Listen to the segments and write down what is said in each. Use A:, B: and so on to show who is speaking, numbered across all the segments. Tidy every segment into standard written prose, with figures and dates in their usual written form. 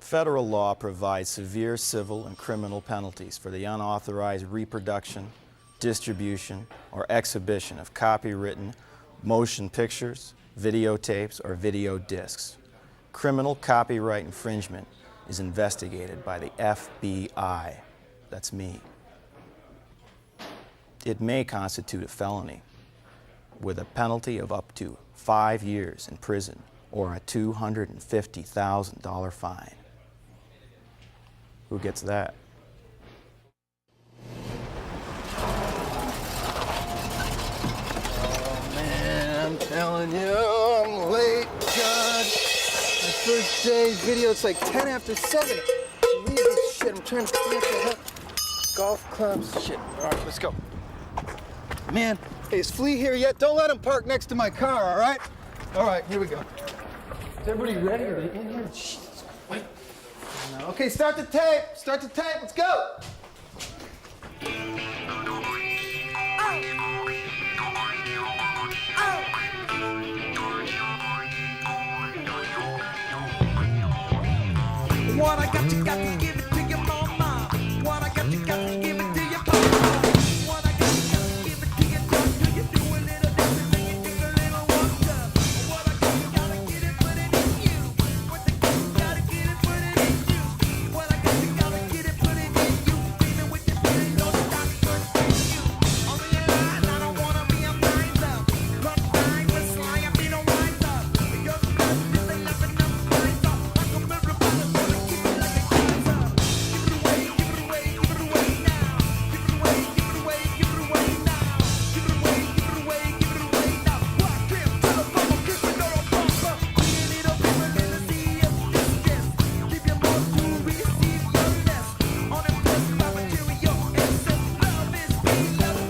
A: Federal law provides severe civil and criminal penalties for the unauthorized reproduction, distribution, or exhibition of copywritten motion pictures, videotapes, or video discs. Criminal copyright infringement is investigated by the FBI. That's me. It may constitute a felony with a penalty of up to 5 years in prison or a $250,000 fine. Who gets that?
B: Oh man, I'm telling you, I'm late, God. My first day's video, it's like 10 after 7. Leave this shit, I'm trying to clean up the hell. Golf clubs, shit. All right, let's go. Man, hey, is Flea here yet? Don't let him park next to my car, all right? All right, here we go. Is everybody ready? Are they in here? Jesus, wait. Okay, start the tape. Start the tape. Let's go.
C: What I got, you got to give it to your mama. What I got, you got to give it to your papa. What I got, you got to give it to your doctor. You do a little dance and then you take a little walk up. What I got, you got to get it, put it in you. What I got, you got to get it, put it in you. What I got, you got to get it, put it in you. Even with your feelings, don't stop, put it in you. On the line, I don't want to be a miser. Run time, but sly, I'm being a wiser. Because this ain't nothing else wiser. I come everybody, wanna keep it like a geyser. Give it away, give it away, give it away now. Give it away, give it away, give it away now. Give it away, give it away, give it away now. Rock him to the bubble, kiss it, no bumper. Clean it up, give it in the sea of distance. Give you more to receive your less. Unimpressed by material essence. Love is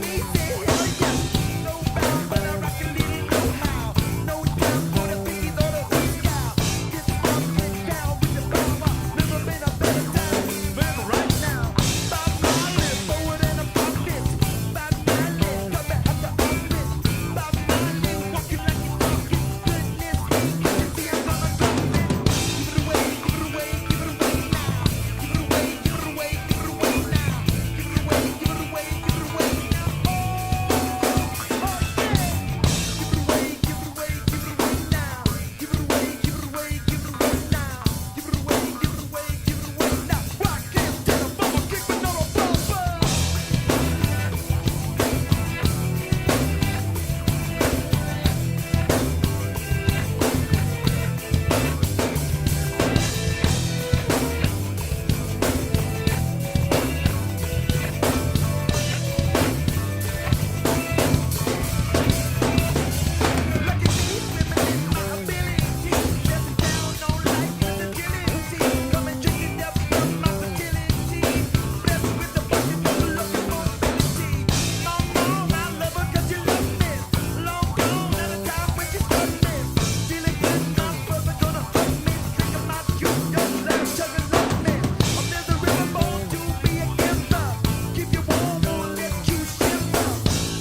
C: me, say hell yes. No bound, but I rock and lead it, no how. No time for the piggies or the who's cow. Get up, get down with the power. Never been a better time, even right now. Bob Marley, forward and a profit. Bob Marley, coming at the office. Bob Marley, walking like he's talking. Goodness, you can see I'm gonna drop it. Give it away, give it away, give it away now. Give it away, give it away, give it away now. Give it away, give it away, give it away now. Oh yeah. Give it away, give it away, give it away now. Give it away, give it away, give it away now. Give it away, give it away, give it away now. Rock him to the bubble, kick the no bumper. Lucky me, swimming in my ability. Stepping down on life with agility. Come and drink it up from my fertility. Blessed with the fortune of looking mobility. Long gone, I love her 'cause you love me. Long gone at a time when you stuck me. Feeling good, not further gonna hurt me. Drinking my juice, just like sugar love me. There's a river born to be a giver. Keep you warm, won't let you shiver.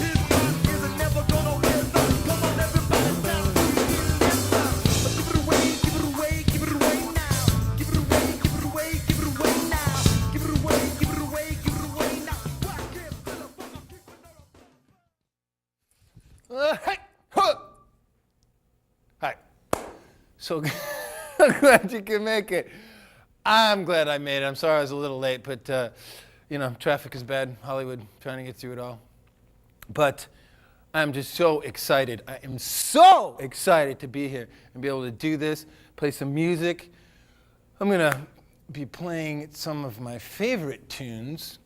C: His heart is never gonna wither. Come on, everybody, time to deliver. Give it away, give it away, give it away now. Give it away, give it away, give it away now. Give it away, give it away, give it away now. Rock him to the bubble, kick the
B: Hey, huh. Hi. So glad you can make it. I'm glad I made it. I'm sorry I was a little late, but you know, traffic is bad. Hollywood, trying to get through it all. But I'm just so excited. I am so excited to be here and be able to do this, play some music. I'm gonna be playing some of my favorite tunes,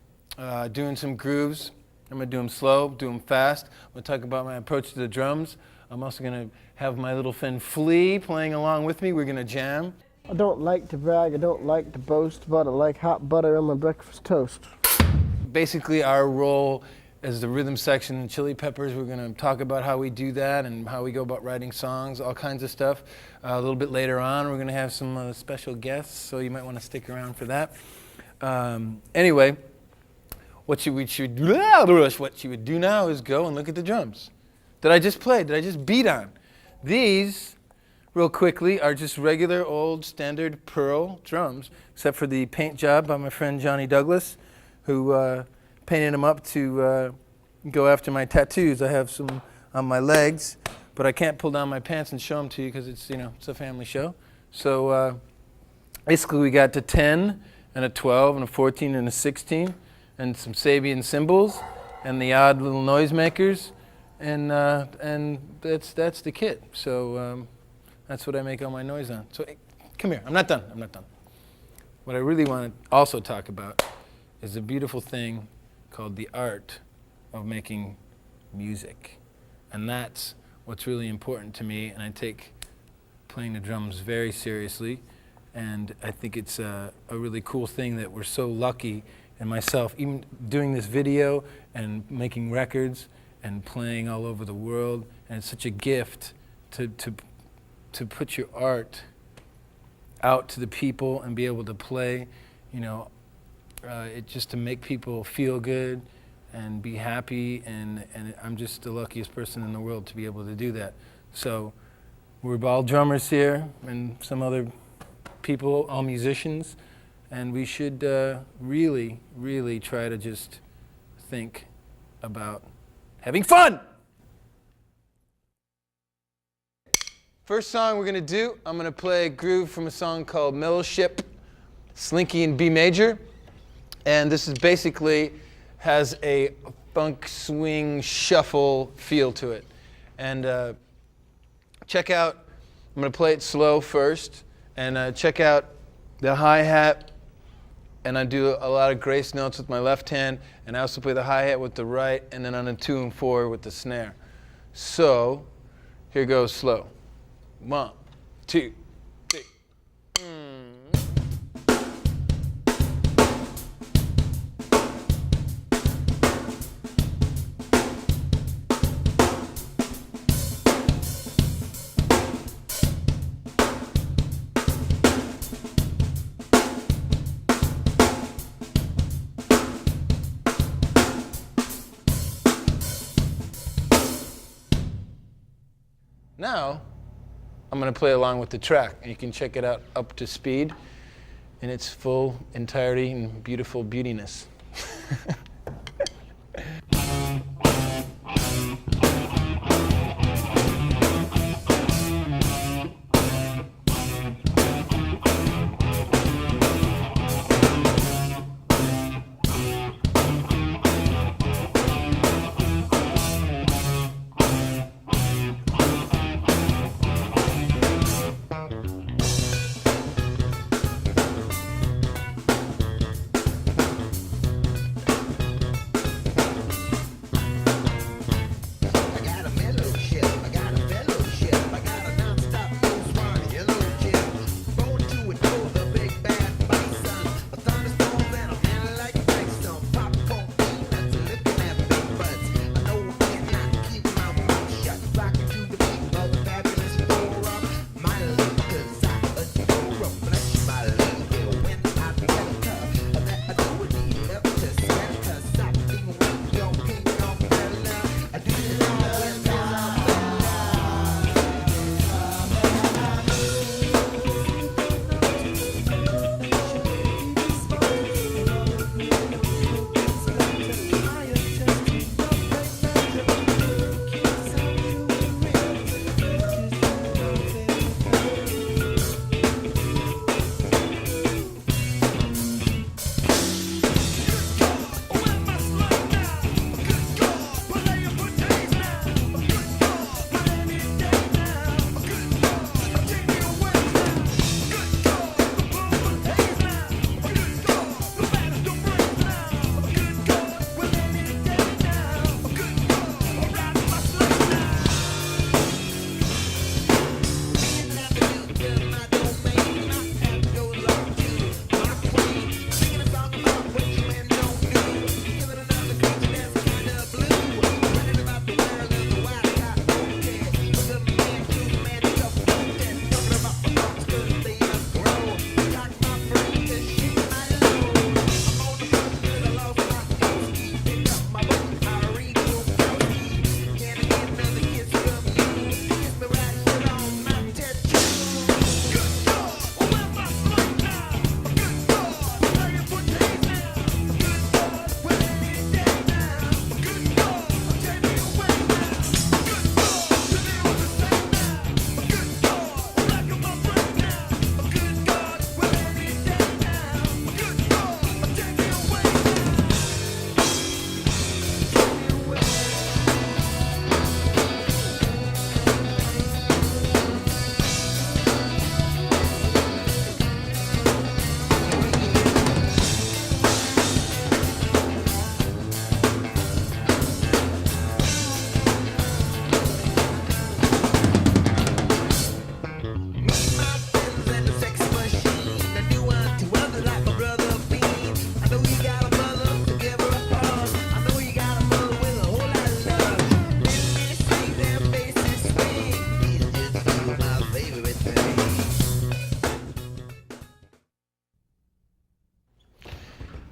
B: doing some grooves. I'm gonna do them slow, do them fast. I'm gonna talk about my approach to the drums. I'm also gonna have my little friend Flea playing along with me. We're gonna jam.
D: I don't like to brag, I don't like to boast, but I like hot butter on my breakfast toast.
B: Basically, our role as the rhythm section in Chili Peppers, we're gonna talk about how we do that and how we go about writing songs, all kinds of stuff. A little bit later on, we're gonna have some special guests, so you might wanna stick around for that. Anyway, what you would do now is go and look at the drums that I just played, that I just beat on. These real quickly, are just regular old standard pearl drums, except for the paint job by my friend Johnny Douglas, who painted them up to go after my tattoos. I have some on my legs, but I can't pull down my pants and show them to you because it's, you know, it's a family show. So basically we got to 10 and a 12 and a 14 and a 16 and some Sabian cymbals and the odd little noisemakers, and that's the kit. So that's what I make all my noise on. So hey, come here. I'm not done. What I really want to also talk about is a beautiful thing called the art of making music. And that's what's really important to me, and I take playing the drums very seriously. And I think it's a really cool thing that we're so lucky, and myself, even doing this video and making records and playing all over the world, and it's such a gift to put your art out to the people and be able to play, you know, it just to make people feel good and be happy, and I'm just the luckiest person in the world to be able to do that. So we're all drummers here and some other people, all musicians, and we should really, really try to just think about having fun. First song we're gonna do, I'm gonna play a groove from a song called Mellowship, Slinky in B major. And this is basically has a funk swing shuffle feel to it. And check out, I'm gonna play it slow first, and check out the hi-hat. And I do a lot of grace notes with my left hand, and I also play the hi-hat with the right, and then on a 2 and 4 with the snare. So here goes slow. 1, 2, 3. Now, I'm going to play along with the track, and you can check it out up to speed in its full entirety and beautiful beautiness.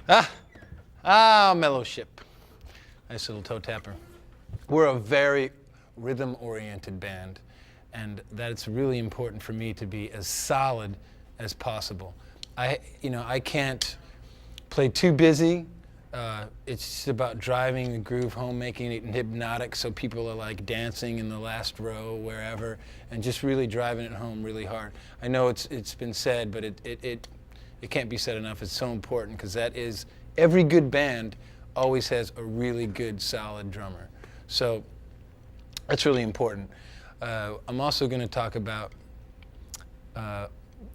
B: Mellow Ship. Nice little toe tapper. We're a very rhythm-oriented band, and that it's really important for me to be as solid as possible. I can't play too busy. It's just about driving the groove home, making it hypnotic so people are like dancing in the last row, wherever, and just really driving it home really hard. I know it's been said, but it can't be said enough. It's so important, because that is, every good band always has a really good, solid drummer. So that's really important. I'm also going to talk about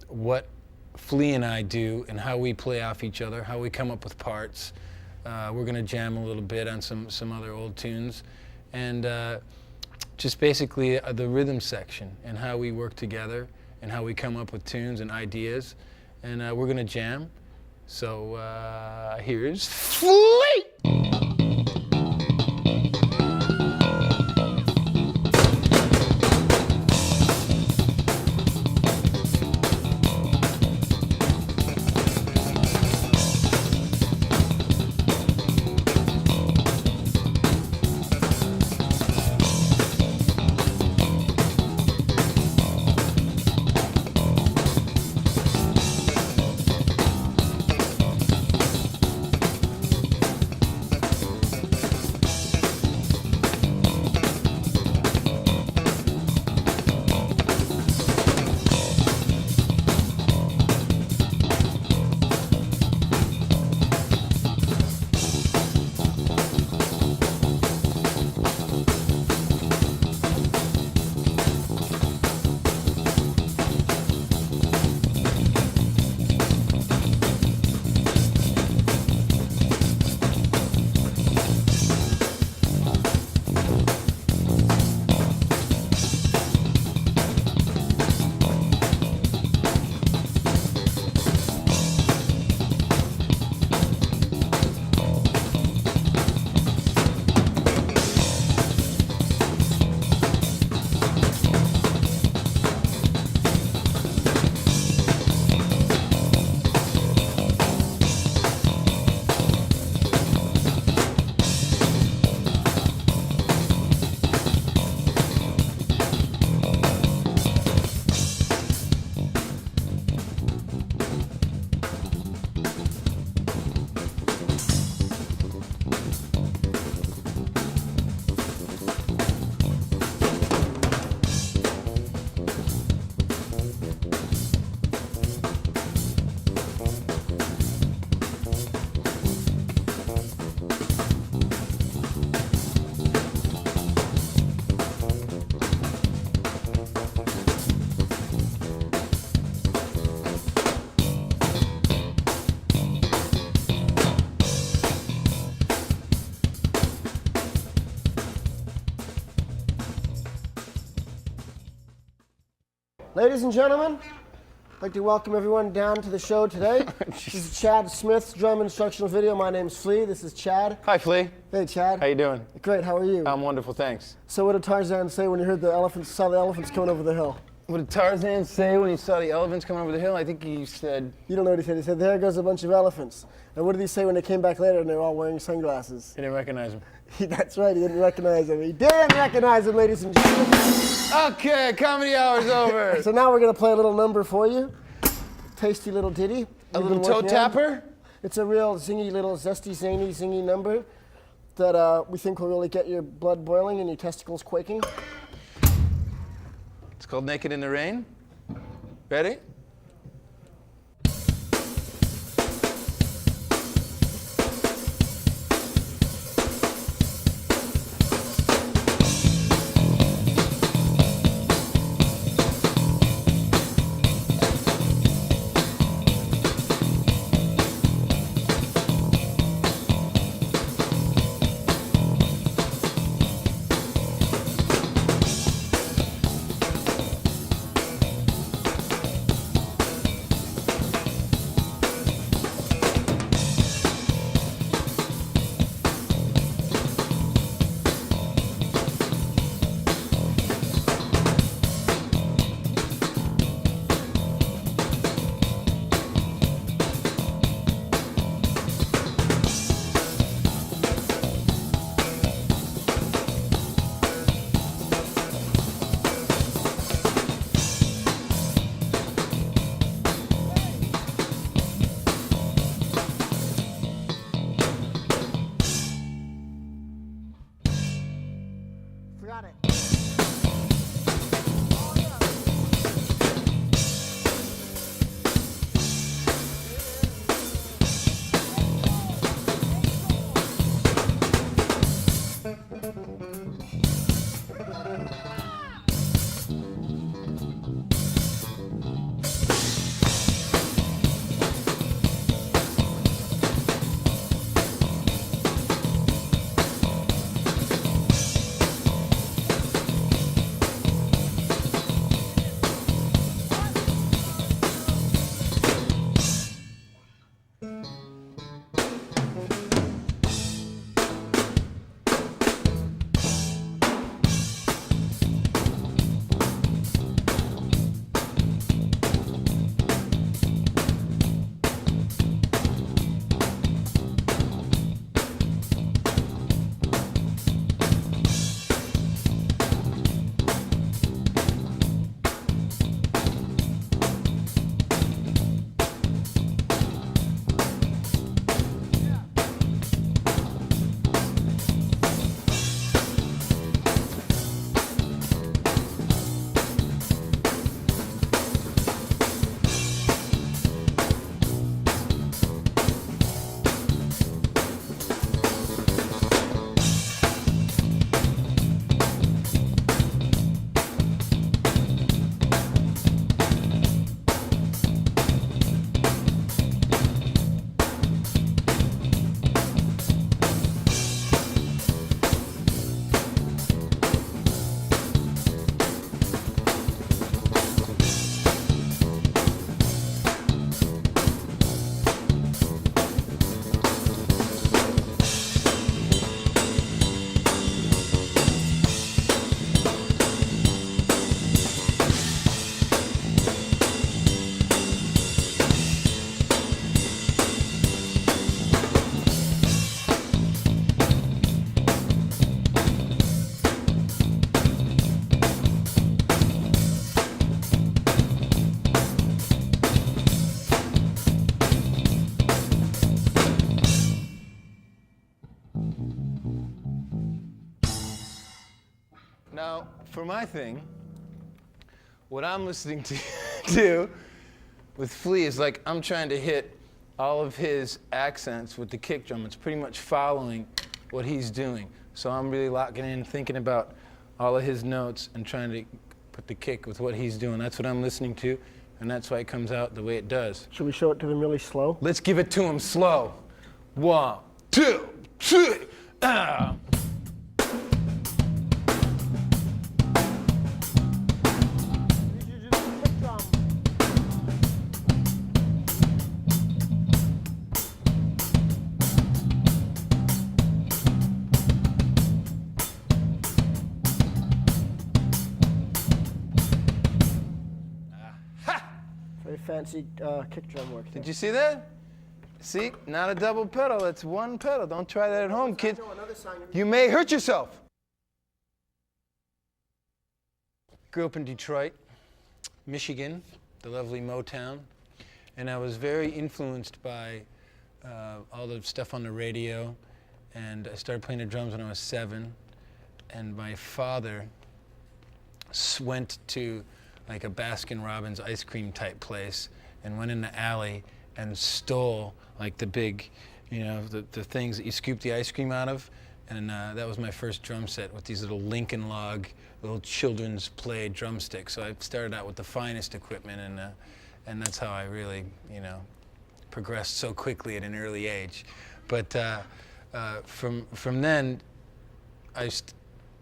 B: what Flea and I do and how we play off each other, how we come up with parts. We're going to jam a little bit on some other old tunes, and just basically the rhythm section and how we work together and how we come up with tunes and ideas. And we're going to jam. So here's Flea!
D: Ladies and gentlemen, I'd like to welcome everyone down to the show today. This is Chad Smith's drum instructional video. My name's Flea. This is Chad.
B: Hi, Flea.
D: Hey, Chad.
B: How you doing?
D: Great. How are you?
B: I'm wonderful, thanks.
D: So what did Tarzan say when he heard saw the elephants coming over the hill?
B: What did Tarzan say when he saw the elephants coming over the hill? I think he said...
D: You don't know what he said. He said, there goes a bunch of elephants. And what did he say when they came back later and they were all wearing sunglasses?
B: He didn't recognize him.
D: That's right. He didn't recognize him. He didn't recognize him, ladies and gentlemen.
B: Okay, comedy hour's over.
D: So now we're going to play a little number for you. Tasty little ditty.
B: A
D: We've
B: little
D: been
B: toe
D: working on.
B: tapper?
D: It's a real zingy, little zesty, zany, zingy number that we think will really get your blood boiling and your testicles quaking.
B: It's called Naked in the Rain. Ready? my thing, what I'm listening to do with Flea is like I'm trying to hit all of his accents with the kick drum. It's pretty much following what he's doing. So I'm really locking in, thinking about all of his notes and trying to put the kick with what he's doing. That's what I'm listening to, and that's why it comes out the way it does.
D: Should we show it to them really slow?
B: Let's give it to him slow. 1, 2, 3, ah.
D: Very fancy kick drum work.
B: Did you see that? See, not a double pedal, it's one pedal. Don't try that at home, kids. You may hurt yourself. Grew up in Detroit, Michigan, the lovely Motown, and I was very influenced by all the stuff on the radio, and I started playing the drums when I was 7, and my father went to like a Baskin-Robbins ice cream type place and went in the alley and stole like the big, you know, the things that you scoop the ice cream out of. And that was my first drum set with these little Lincoln Log, little children's play drumsticks. So I started out with the finest equipment, and that's how I really, you know, progressed so quickly at an early age. But from then, I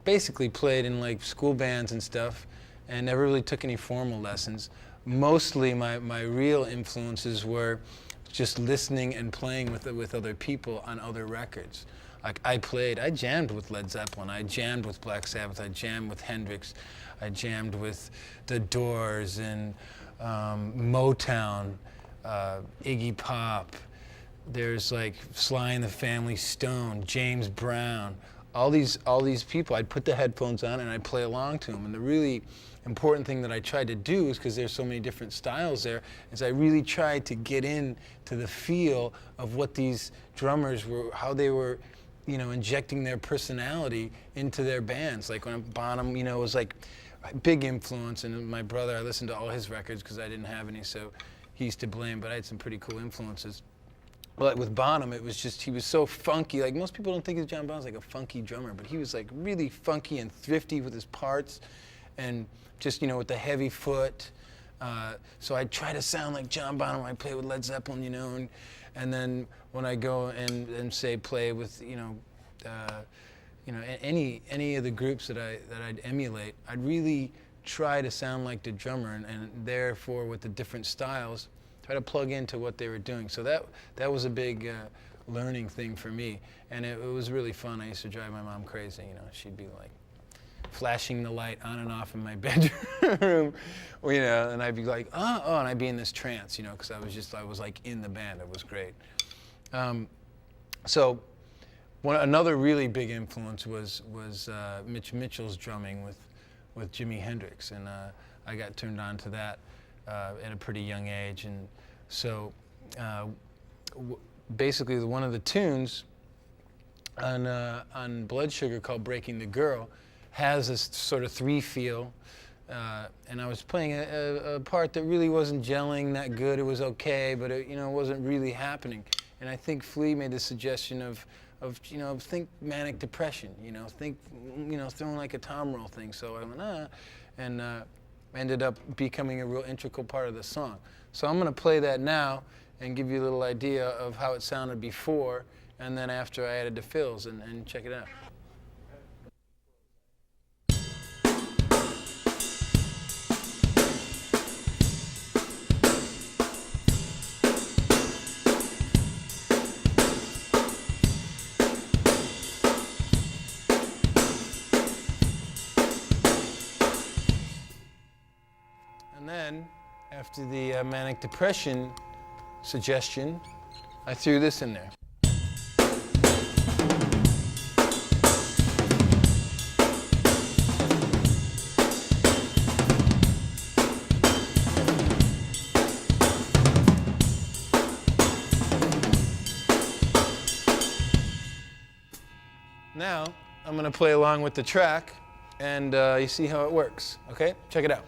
B: basically played in like school bands and stuff, and never really took any formal lessons. Mostly my real influences were just listening and playing with other people on other records. Like I jammed with Led Zeppelin, I jammed with Black Sabbath, I jammed with Hendrix, I jammed with The Doors and Motown, Iggy Pop. There's like Sly and the Family Stone, James Brown, all these people. I'd put the headphones on and I'd play along to them. And the really important thing that I tried to do is, because there's so many different styles there, is I really tried to get into the feel of what these drummers were, how they were, you know, injecting their personality into their bands. Like when Bonham, you know, was like a big influence, and my brother, I listened to all his records because I didn't have any, so he's to blame, but I had some pretty cool influences. But with Bonham, it was just, he was so funky. Like most people don't think of John Bonham's like a funky drummer, but he was like really funky and thrifty with his parts, and just, you know, with the heavy foot. So I try to sound like John Bonham when I play with Led Zeppelin, you know, and then when I go and say play with, you know, any of the groups that I'd emulate, I'd really try to sound like the drummer, and therefore with the different styles, try to plug into what they were doing. So that was a big learning thing for me, and it was really fun. I used to drive my mom crazy. You know, she'd be like flashing the light on and off in my bedroom, you know, and I'd be like, oh, and I'd be in this trance, you know, because I was like in the band. It was great. So another really big influence was Mitch Mitchell's drumming with Jimi Hendrix, and I got turned on to that at a pretty young age. And so basically one of the tunes on Blood Sugar, called Breaking the Girl, has this sort of 3 feel, and I was playing a part that really wasn't gelling that good. It was okay, but it, you know, wasn't really happening. And I think Flea made the suggestion of you know, think manic depression, you know, think, you know, throwing like a tom roll thing. So I went, and ended up becoming a real integral part of the song. So I'm going to play that now and give you a little idea of how it sounded before and then after I added the fills, and check it out. And then, after the manic depression suggestion, I threw this in there. Now, I'm going to play along with the track and you see how it works. Okay? Check it out.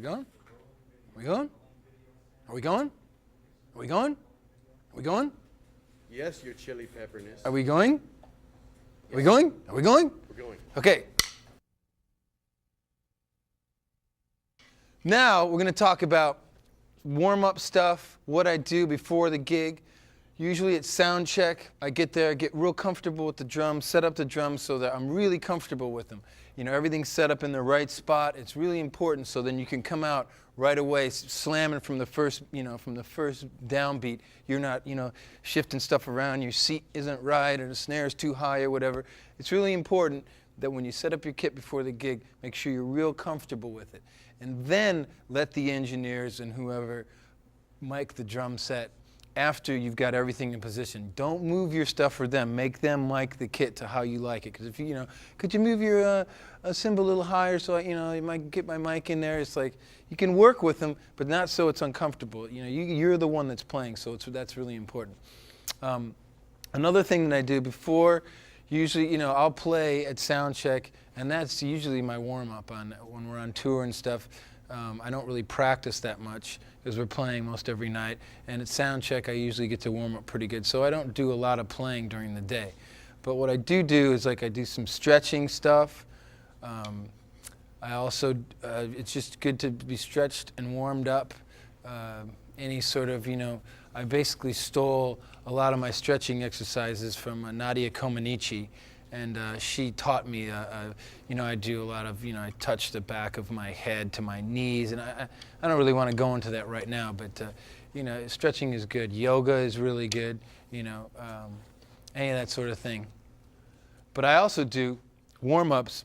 B: going? Are we going? Are we going? Are we going? Are we going?
E: Yes, your chili pepperness.
B: Are we going? Are we going? Are we going?
E: We're going.
B: Okay. Now we're going to talk about warm-up stuff, what I do before the gig. Usually it's sound check. I get there, get real comfortable with the drums, set up the drums so that I'm really comfortable with them. You know, everything's set up in the right spot. It's really important so then you can come out right away slamming from the first, from the first downbeat. You're not, shifting stuff around. Your seat isn't right or the snare's too high or whatever. It's really important that when you set up your kit before the gig, make sure you're real comfortable with it. And then let the engineers and whoever mic the drum set after you've got everything in position. Don't move your stuff for them. Make them mic the kit to how you like it. Because if could you move your cymbal a little higher so you might get my mic in there? It's like you can work with them, but not so it's uncomfortable. You're the one that's playing, so that's really important. Another thing that I do before, usually, I'll play at sound check, and that's usually my warm-up when we're on tour and stuff. I don't really practice that much because we're playing most every night. And at sound check, I usually get to warm up pretty good. So I don't do a lot of playing during the day. But what I do is I do some stretching stuff. I also, it's just good to be stretched and warmed up. Any sort of, I basically stole a lot of my stretching exercises from Nadia Comaneci. And she taught me, I do a lot of, I touch the back of my head to my knees. And I don't really want to go into that right now, but, stretching is good. Yoga is really good, any of that sort of thing. But I also do warm-ups.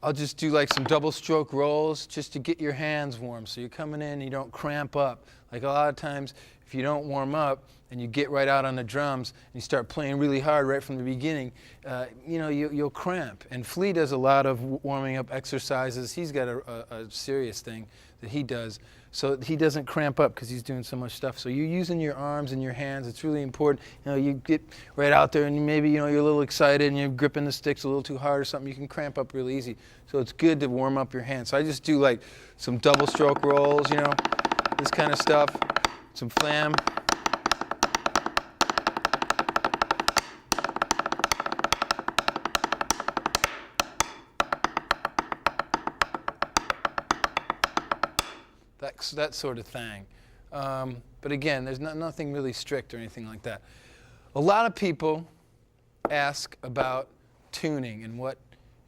B: I'll just do like some double stroke rolls just to get your hands warm. So you're coming in and you don't cramp up. Like a lot of times, if you don't warm up and you get right out on the drums and you start playing really hard right from the beginning, you'll cramp. And Flea does a lot of warming up exercises. He's got a serious thing that he does. So he doesn't cramp up because he's doing so much stuff. So you're using your arms and your hands. It's really important. You get right out there and maybe, you're a little excited and you're gripping the sticks a little too hard or something. You can cramp up really easy. So it's good to warm up your hands. So I just do like some double stroke rolls, this kind of stuff, some flam. That sort of thing. But again, there's nothing really strict or anything like that. A lot of people ask about tuning and what,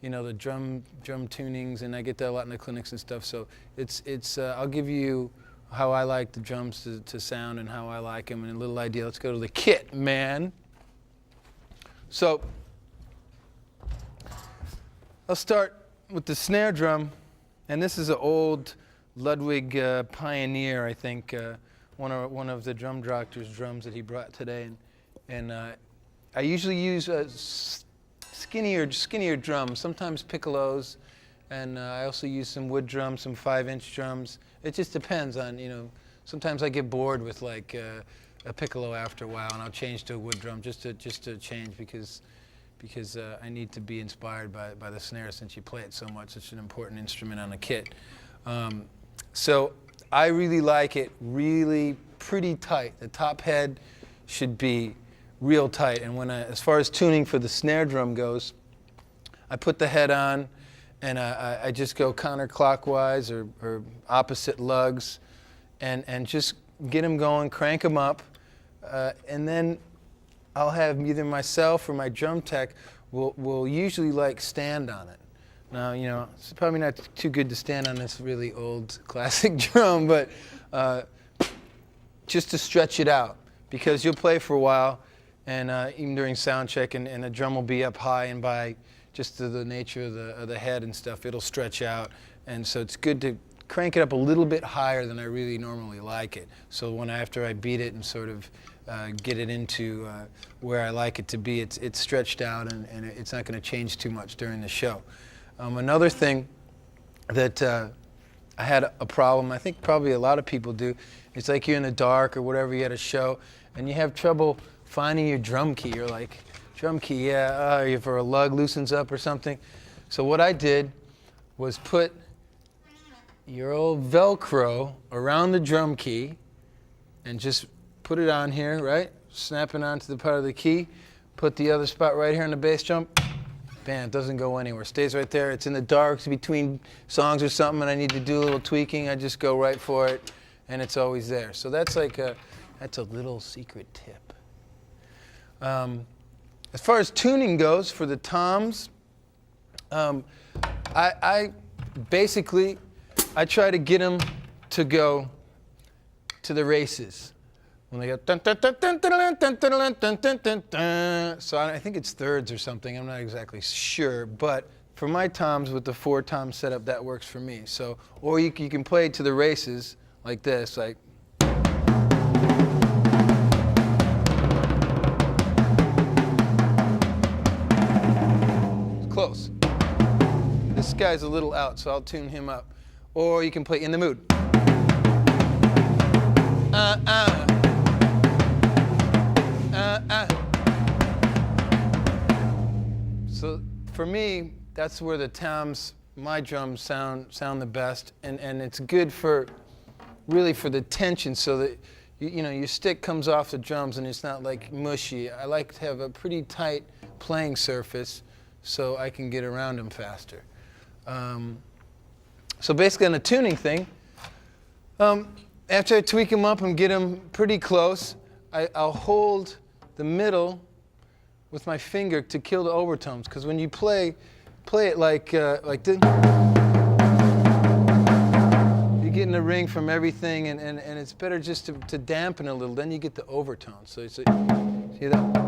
B: the drum tunings, and I get that a lot in the clinics and stuff. So I'll give you how I like the drums to sound and how I like them and a little idea. Let's go to the kit, man. So I'll start with the snare drum, and this is an old Ludwig Pioneer, I think, one of the drum doctor's drums that he brought today, and I usually use skinnier drums, sometimes piccolos, and I also use some wood drums, some 5-inch drums. It just depends on, sometimes I get bored with like a piccolo after a while, and I'll change to a wood drum just to change because I need to be inspired by the snare since you play it so much. It's an important instrument on a kit. So I really like it really pretty tight. The top head should be real tight. And as far as tuning for the snare drum goes, I put the head on and I just go counterclockwise or opposite lugs and just get them going, crank them up. And then I'll have either myself or my drum tech will usually like stand on it. Now, it's probably not too good to stand on this really old classic drum, but just to stretch it out, because you'll play for a while, and even during sound check, and the drum will be up high, and by just the nature of the head and stuff, it'll stretch out, and so it's good to crank it up a little bit higher than I really normally like it. So after I beat it and sort of get it into where I like it to be, it's stretched out, and it's not going to change too much during the show. Another thing that I had a problem, I think probably a lot of people do, it's like you're in the dark or whatever, you had a show, and you have trouble finding your drum key. You're like, drum key, yeah, if a lug loosens up or something. So what I did was put your old Velcro around the drum key and just put it on here, right? Snap it onto the part of the key. Put the other spot right here on the bass drum. Bam, it doesn't go anywhere. Stays right there. It's in the dark between songs or something and I need to do a little tweaking. I just go right for it and it's always there. So that's like that's a little secret tip. As far as tuning goes for the toms, I basically try to get them to go to the races. When they go dun, dun, dun, dun, dun, dun, dun, dun, dun, dun, dun, dun. So I think it's thirds or something. I'm not exactly sure, but for my toms with the 4-tom setup, that works for me. So, or you can play to the races like this, like. It's close. This guy's a little out, so I'll tune him up. Or you can play In the Mood. So for me, that's where the toms, my drums sound the best, and it's good for, really for the tension, so that you know your stick comes off the drums and it's not like mushy. I like to have a pretty tight playing surface so I can get around them faster. So basically on the tuning thing, after I tweak them up and get them pretty close, I'll hold the middle with my finger to kill the overtones, because when you play it like this, you're getting a ring from everything, and it's better just to dampen a little. Then you get the overtones. So see that?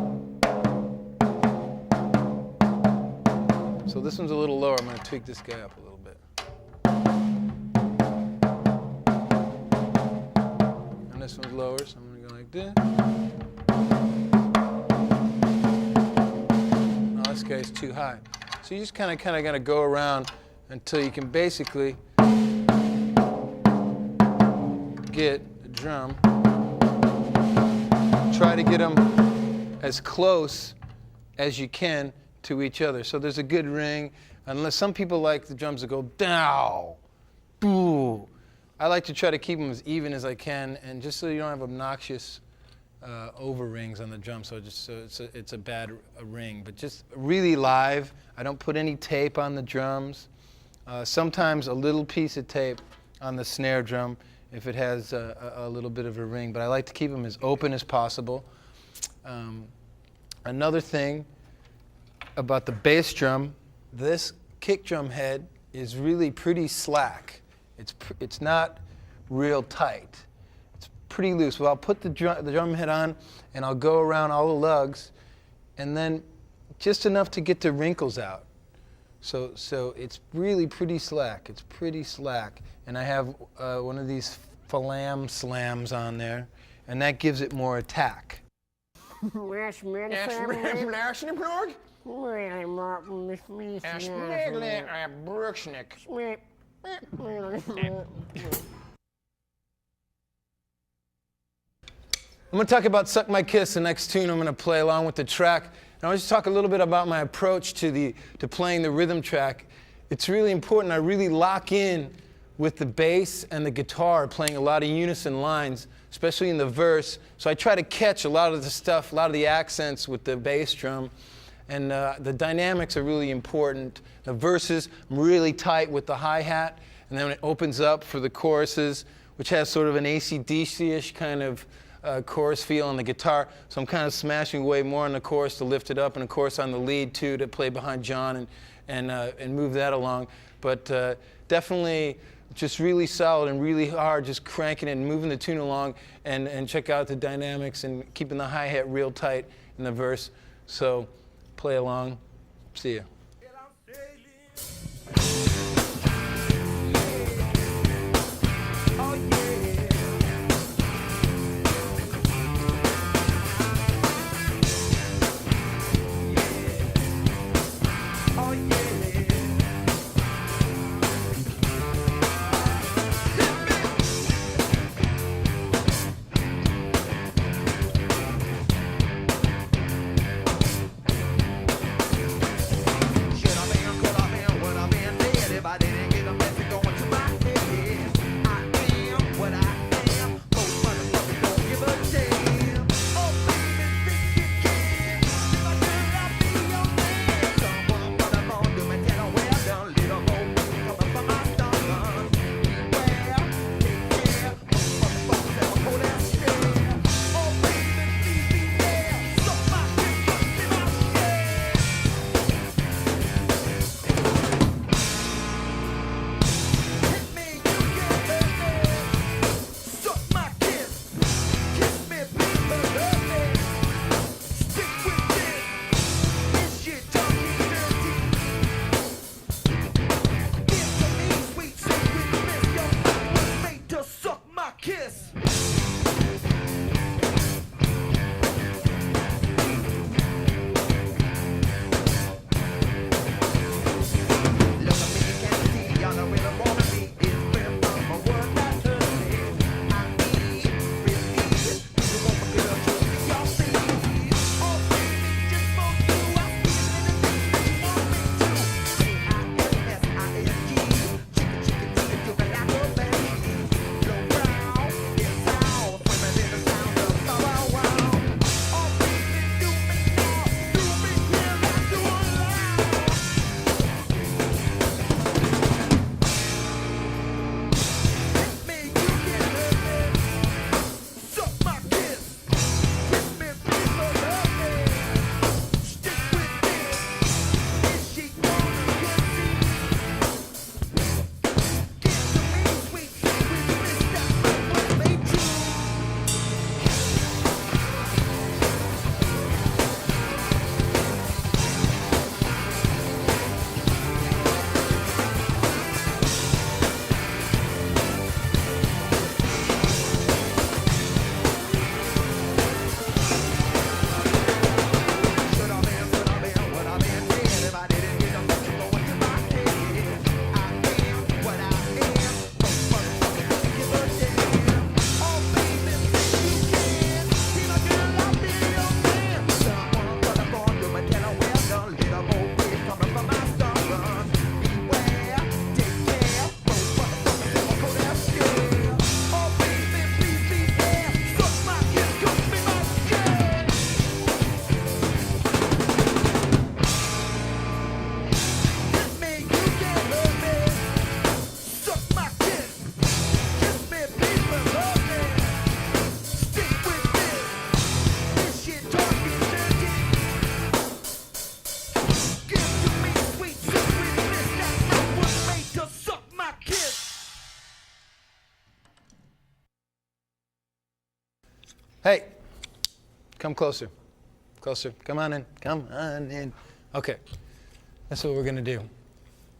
B: So this one's a little lower. I'm going to tweak this guy up a little bit. And this one's lower, so I'm going to go like this. This guy's too high. So you just kind of got to go around until you can basically get the drum. Try to get them as close as you can to each other. So there's a good ring. Unless some people like the drums to go down, boo. I like to try to keep them as even as I can, and just so you don't have obnoxious over rings on the drum, so it's a bad ring. But just really live. I don't put any tape on the drums. Sometimes a little piece of tape on the snare drum if it has a little bit of a ring. But I like to keep them as open as possible. Another thing about the bass drum, this kick drum head is really pretty slack. It's not real tight. Pretty loose. Well, I'll put the drum head on and I'll go around all the lugs, and then just enough to get the wrinkles out. So it's really pretty slack. It's pretty slack. And I have one of these Falam slams on there, and that gives it more attack. I'm going to talk about Suck My Kiss, the next tune I'm going to play along with the track. And I'll just talk a little bit about my approach to playing the rhythm track. It's really important. I really lock in with the bass and the guitar, playing a lot of unison lines, especially in the verse. So I try to catch a lot of the stuff, a lot of the accents with the bass drum. And the dynamics are really important. The verses, I'm really tight with the hi-hat. And then it opens up for the choruses, which has sort of an AC/DC-ish kind of chorus feel on the guitar, so I'm kind of smashing away more on the chorus to lift it up, and of course on the lead too to play behind John and move that along. But definitely just really solid and really hard, just cranking it and moving the tune along, and check out the dynamics and keeping the hi-hat real tight in the verse. So play along. See ya. Hey, come closer. Closer. Come on in. Come on in. Okay. That's what we're going to do.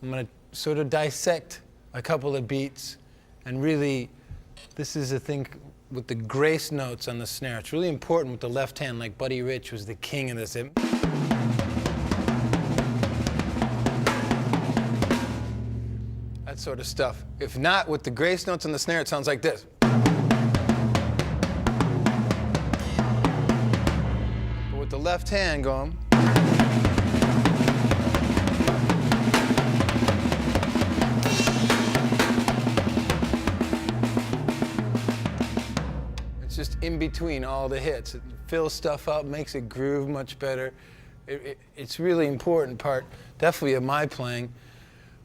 B: I'm going to sort of dissect a couple of beats, and really, this is a thing with the grace notes on the snare. It's really important with the left hand, like Buddy Rich was the king of this. That sort of stuff. If not, with the grace notes on the snare, it sounds like this. But with the left hand going, it's just in between all the hits. It fills stuff up, makes it groove much better. It's really important part, definitely, of my playing.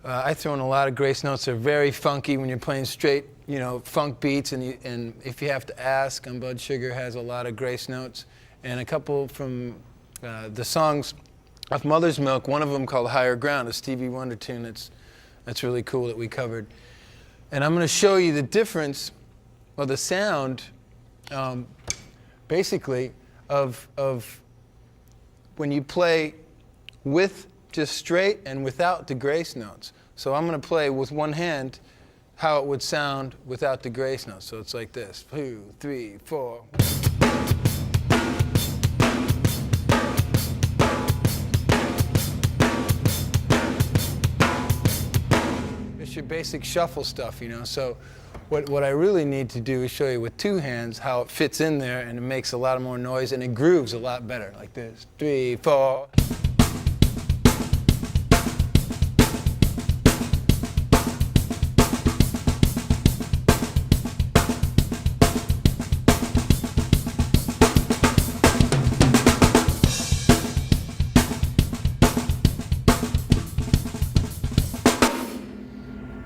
B: I throw in a lot of grace notes. They're very funky when you're playing straight, you know, funk beats. And if you have to ask, on Blood Sugar has a lot of grace notes. And a couple from the songs off Mother's Milk, one of them called Higher Ground, a Stevie Wonder tune that's really cool that we covered. And I'm going to show you the difference, or the sound, basically, of when you play with just straight and without the grace notes. So I'm going to play with one hand how it would sound without the grace notes. So it's like this. 2, 3, 4. It's your basic shuffle stuff, you know. So what I really need to do is show you with two hands how it fits in there, and it makes a lot more noise, and it grooves a lot better, like this. 3, 4.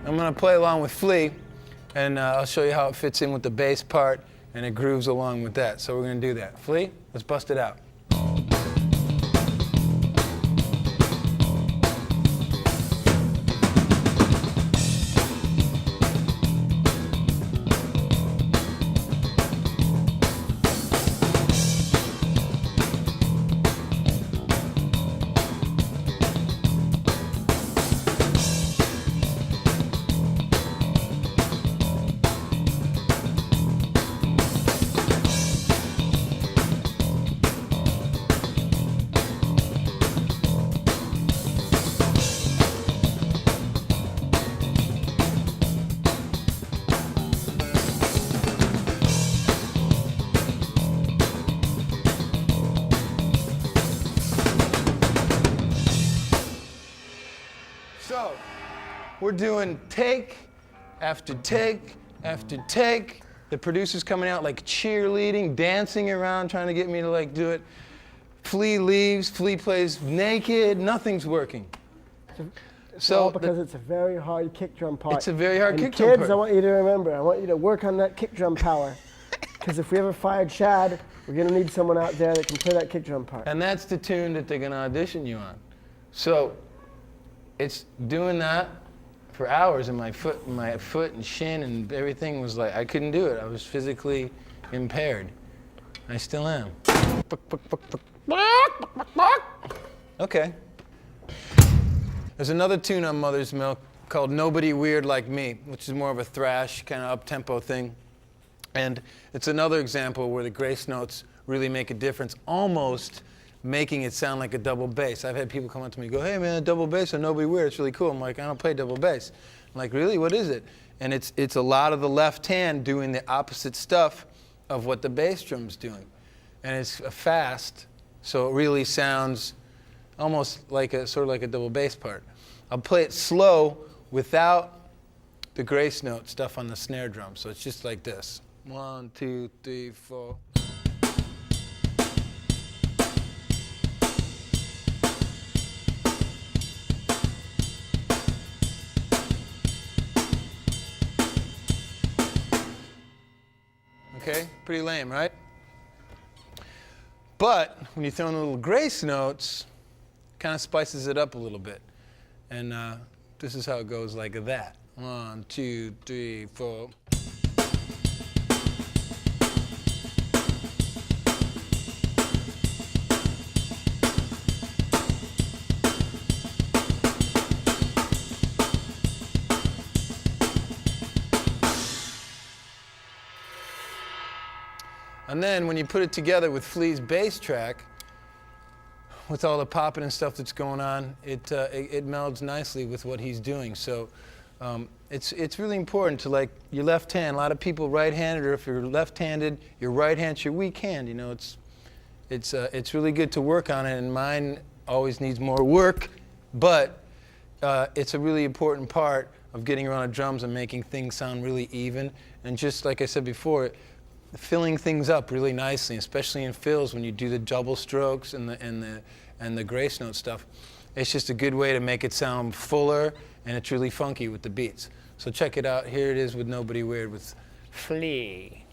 B: I'm going to play along with Flea, and I'll show you how it fits in with the bass part, and it grooves along with that. So we're going to do that. Flea, let's bust it out. So, we're doing take after take after take. The producer's coming out like cheerleading, dancing around, trying to get me to like do it. Flea leaves, Flea plays naked, nothing's working.
D: It's all because it's a very hard kick drum part.
B: It's a very hard
D: and
B: kick drum
D: kids,
B: part.
D: I want you to remember, I want you to work on that kick drum power. Because if we ever fire Chad, we're going to need someone out there that can play that kick drum part.
B: And that's the tune that they're going to audition you on. So, it's doing that for hours, and my foot and shin and everything was like, I couldn't do it. I was physically impaired. I still am. Okay. There's another tune on Mother's Milk called Nobody Weird Like Me, which is more of a thrash, kind of up-tempo thing. And it's another example where the grace notes really make a difference, almost making it sound like a double bass. I've had people come up to me and go, hey man, double bass on Nobody Weird, it's really cool. I'm like, I don't play double bass. I'm like, really, what is it? And it's a lot of the left hand doing the opposite stuff of what the bass drum's doing. And it's fast, so it really sounds almost like sort of like a double bass part. I'll play it slow without the grace note stuff on the snare drum. So it's just like this. 1, 2, 3, 4. Okay, pretty lame, right? But when you throw in the little grace notes, it kind of spices it up a little bit. And this is how it goes, like that. 1, 2, 3, 4. And then when you put it together with Flea's bass track, with all the popping and stuff that's going on, it melds nicely with what he's doing. So it's really important to, like, your left hand. A lot of people right-handed, or if you're left-handed, your right hand's your weak hand. You know, it's really good to work on it, and mine always needs more work, but it's a really important part of getting around the drums and making things sound really even. And just like I said before, filling things up really nicely, especially in fills when you do the double strokes and the grace note stuff. It's just a good way to make it sound fuller, and it's really funky with the beats. So check it out. Here it is with Nobody Weird with Flea.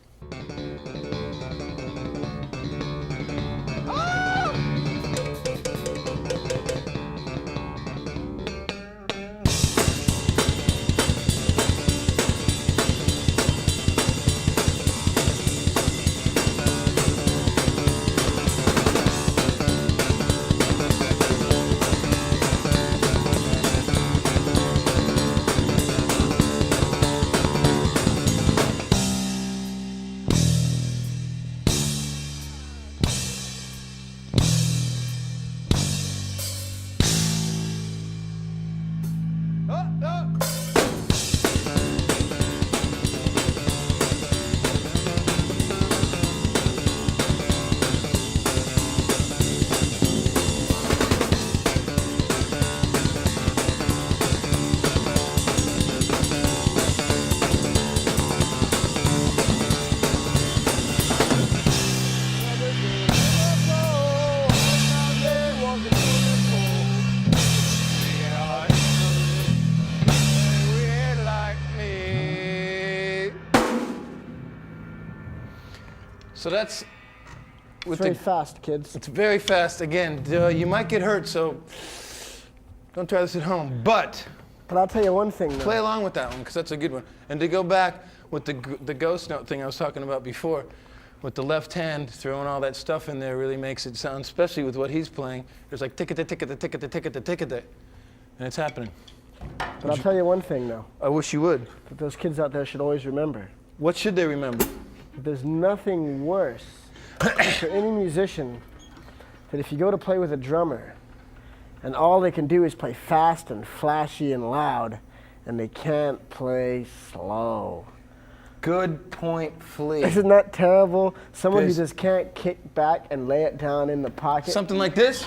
B: So that's with
D: It's very fast, kids.
B: It's very fast. Again, you might get hurt, so don't try this at home. But
D: I'll tell you one thing, though.
B: play along with that one, because that's a good one. And to go back with the ghost note thing I was talking about before, with the left hand throwing all that stuff in there really makes it sound, especially with what he's playing. There's like tick-a-tick-a-tick-a-tick-a-tick-a-tick, and it's happening.
D: But I'll tell you one thing, though.
B: I wish you would.
D: That those kids out there should always remember.
B: What should they remember?
D: There's nothing worse for any musician that if you go to play with a drummer and all they can do is play fast and flashy and loud and they can't play slow.
B: Good point, Flea.
D: Isn't that terrible? Someone who
B: Yes.
D: just can't kick back and lay it down in the pocket.
B: Something like this?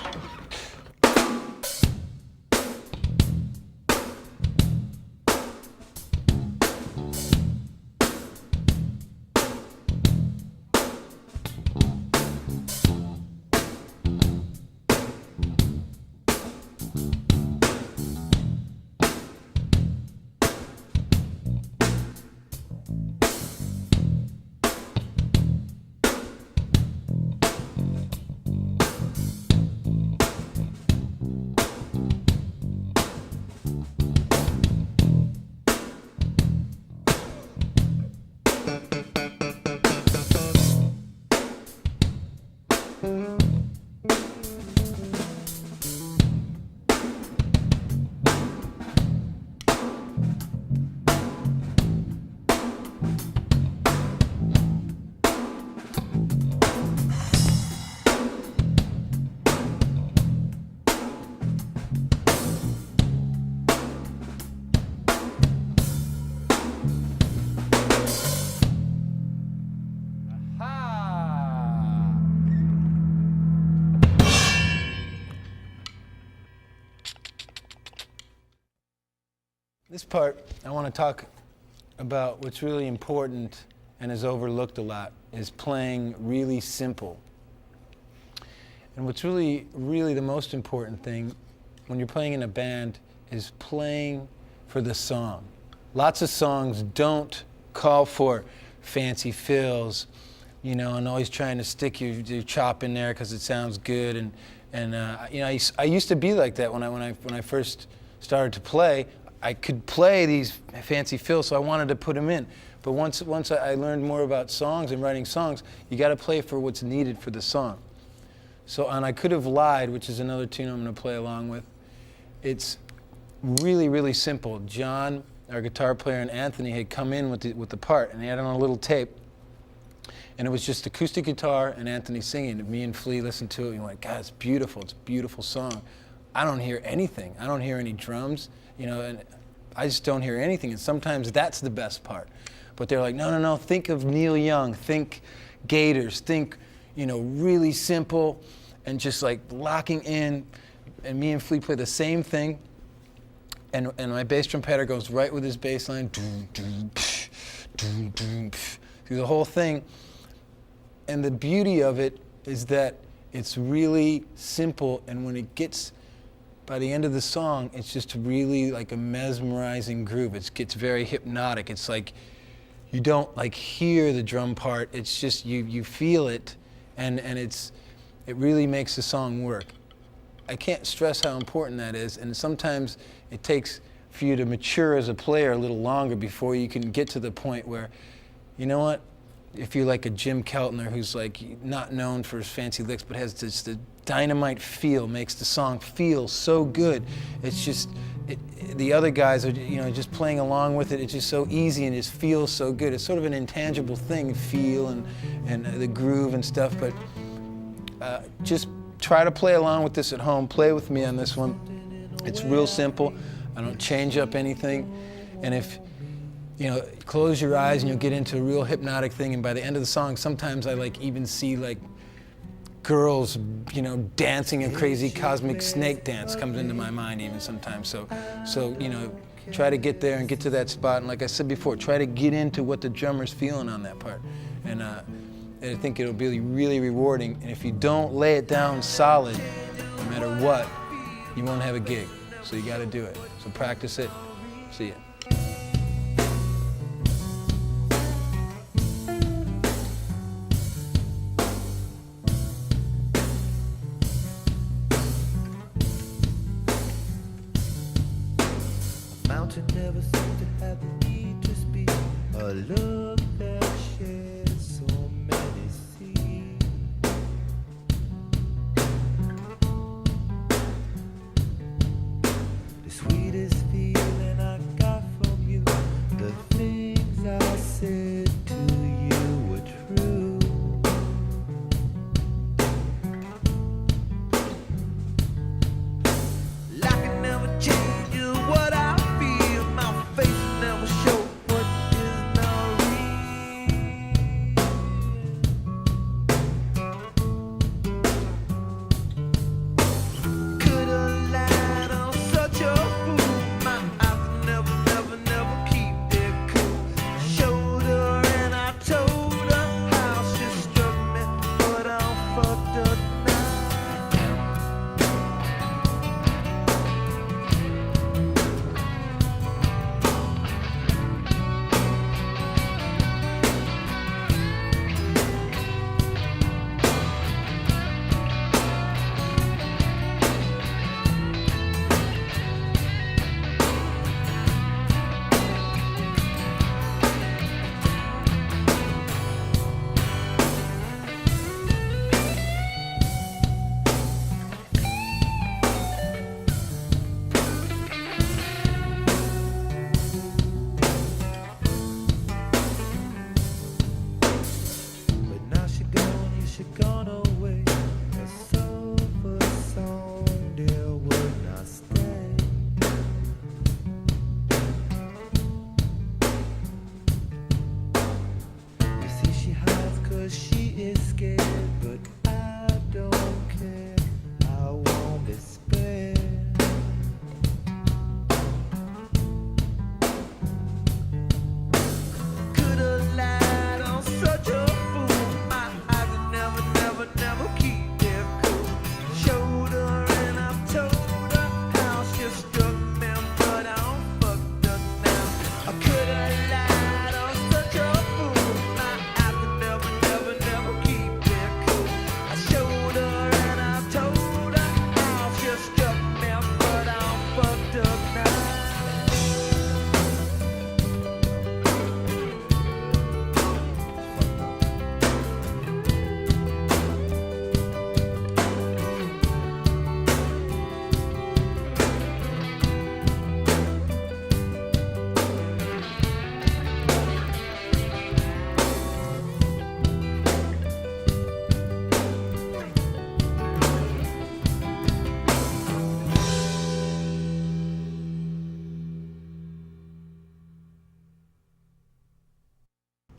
B: This part, I want to talk about what's really important and is overlooked a lot, is playing really simple. And what's really, really the most important thing when you're playing in a band is playing for the song. Lots of songs don't call for fancy fills, you know, and always trying to stick your chop in there because it sounds good. And you know, I used to be like that when I first started to play. I could play these fancy fills, so I wanted to put them in. But once I learned more about songs and writing songs, you got to play for what's needed for the song. So, and I Could Have Lied, which is another tune I'm going to play along with. It's really, really simple. John, our guitar player, and Anthony had come in with the part, and they had it on a little tape. And it was just acoustic guitar and Anthony singing. And me and Flea listened to it and we're like, God, it's beautiful. It's a beautiful song. I don't hear anything. I don't hear any drums, you know, and I just don't hear anything. And sometimes that's the best part. But they're like, no, no, no, think of Neil Young, think Gators, think, you know, really simple and just like locking in. And me and Flea play the same thing. And my bass trumpeter goes right with his bass line, through the whole thing. And the beauty of it is that it's really simple, and when it gets, by the end of the song, it's just really like a mesmerizing groove. It gets very hypnotic. It's like you don't like hear the drum part, it's just you feel it, and it really makes the song work. I can't stress how important that is, and sometimes it takes for you to mature as a player a little longer before you can get to the point where, you know what, if you're like a Jim Keltner who's like not known for his fancy licks but has this the dynamite feel, makes the song feel so good. It's just, the other guys are, you know, just playing along with it. It's just so easy and it just feels so good. It's sort of an intangible thing, feel and the groove and stuff, but just try to play along with this at home. Play with me on this one. It's real simple. I don't change up anything. And if, you know, close your eyes and you'll get into a real hypnotic thing, and by the end of the song, sometimes I like even see like girls, you know, dancing a crazy cosmic snake dance comes into my mind even sometimes. So you know, try to get there and get to that spot, and like I said before, try to get into what the drummer's feeling on that part. And I think it'll be really rewarding, and if you don't lay it down solid, no matter what, you won't have a gig. So you gotta do it. So practice it. See ya.
C: Mountain never seemed to have the need to speak. A look that shares so many seas. The sweetest feeling I got from you, the things I said to you were true. Like I never change you what I feel. My face never show what is not real.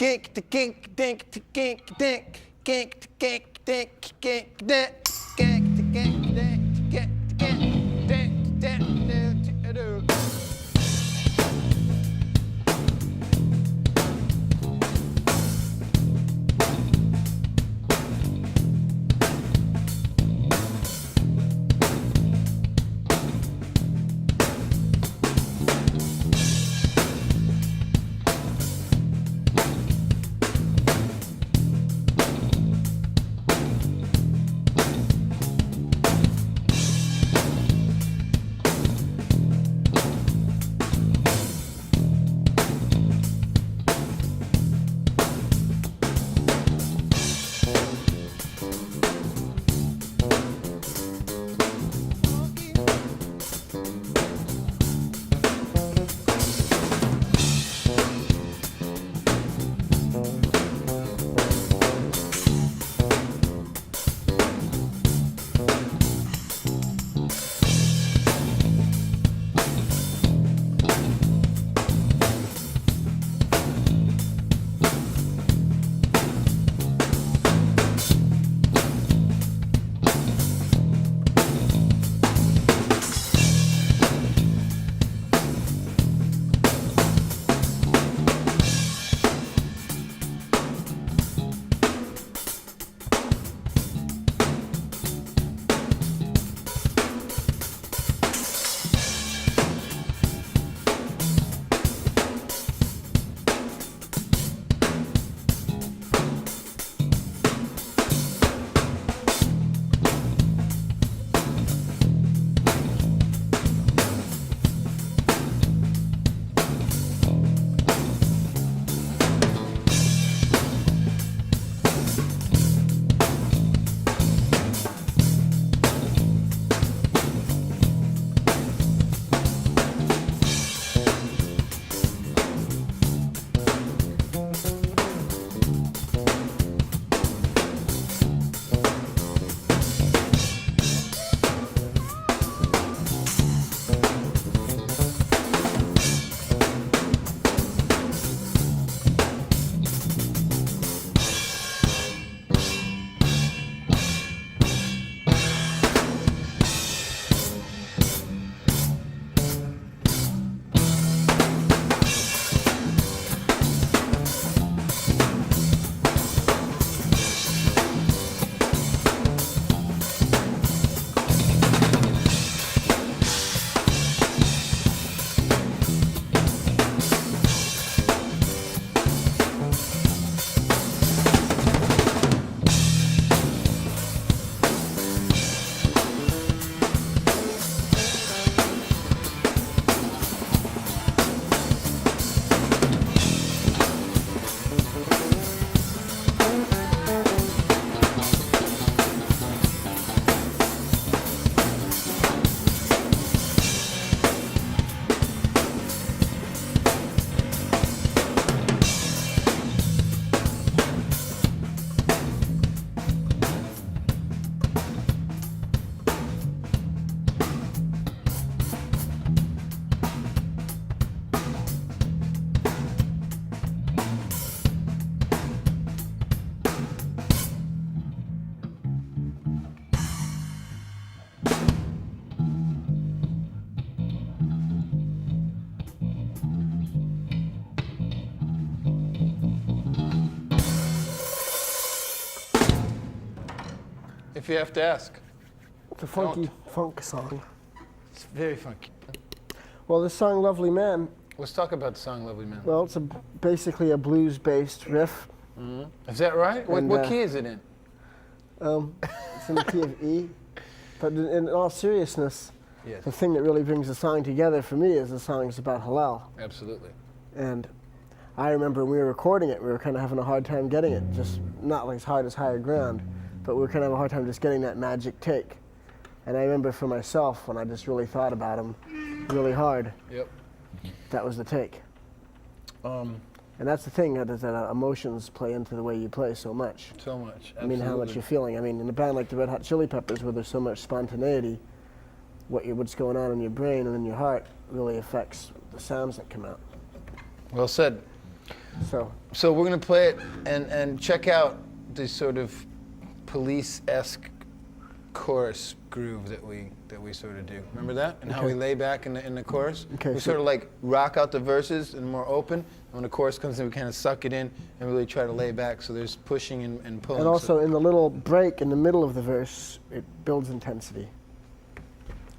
B: gink, the gink, dink, the gink, dink, gink, the gink, dink, gink, dink, gink, the gink, dink, gink, the gink, dink, dink, dink, dink. If you have to ask.
D: It's a funky funk song.
B: It's very funky.
D: Well, this song, Lovely Man,
B: Let's talk about the song Lovely Man.
D: well, it's basically a blues-based riff.
B: Is that right?
D: And,
B: What key is it in?
D: It's in the key of E. But in all seriousness,
B: Yes.
D: the thing that really brings the song together for me is the song's about halal.
B: Absolutely.
D: And I remember when we were recording it, we were kind of having a hard time getting it, just not like as hard as Higher Ground, but we were kind of having a hard time just getting that magic take. And I remember for myself, when I just really thought about him really hard,
B: Yep.
D: that was the take. And that's the thing, that emotions play into the way you play so much.
B: So much.
D: I mean, how much you're feeling. I mean, in a band like the Red Hot Chili Peppers, where there's so much spontaneity, what's going on in your brain and in your heart really affects the sounds that come out.
B: Well said. So we're gonna play it and check out the sort of police-esque chorus groove that we sort of do. Remember that? And how we lay back in the chorus?
D: Okay,
B: We
D: so-
B: sort of like rock out the verses and more open. And when the chorus comes in, we kind of suck it in and really try to lay back. So there's pushing and pulling.
D: And also in the little break in the middle of the verse, it builds intensity.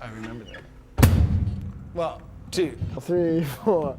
B: I remember that. 1, 2.
D: 3, 4.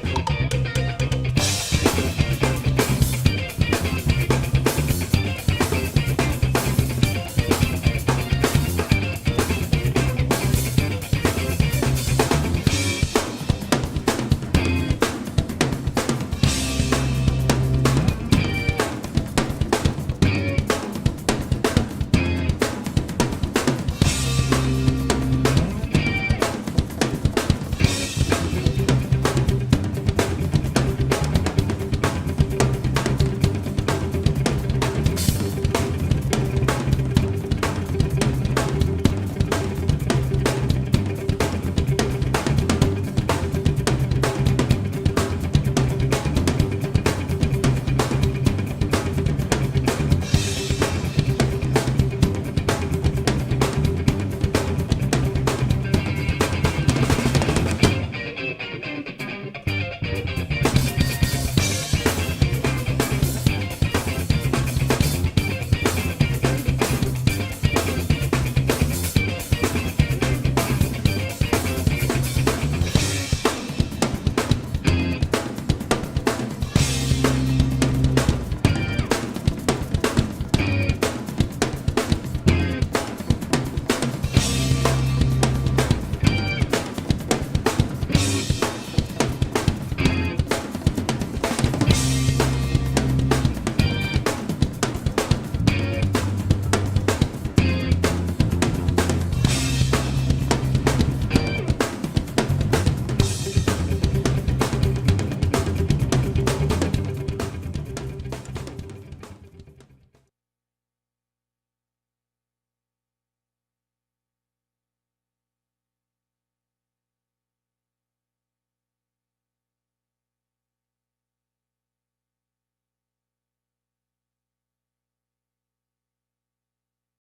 D: Thank you.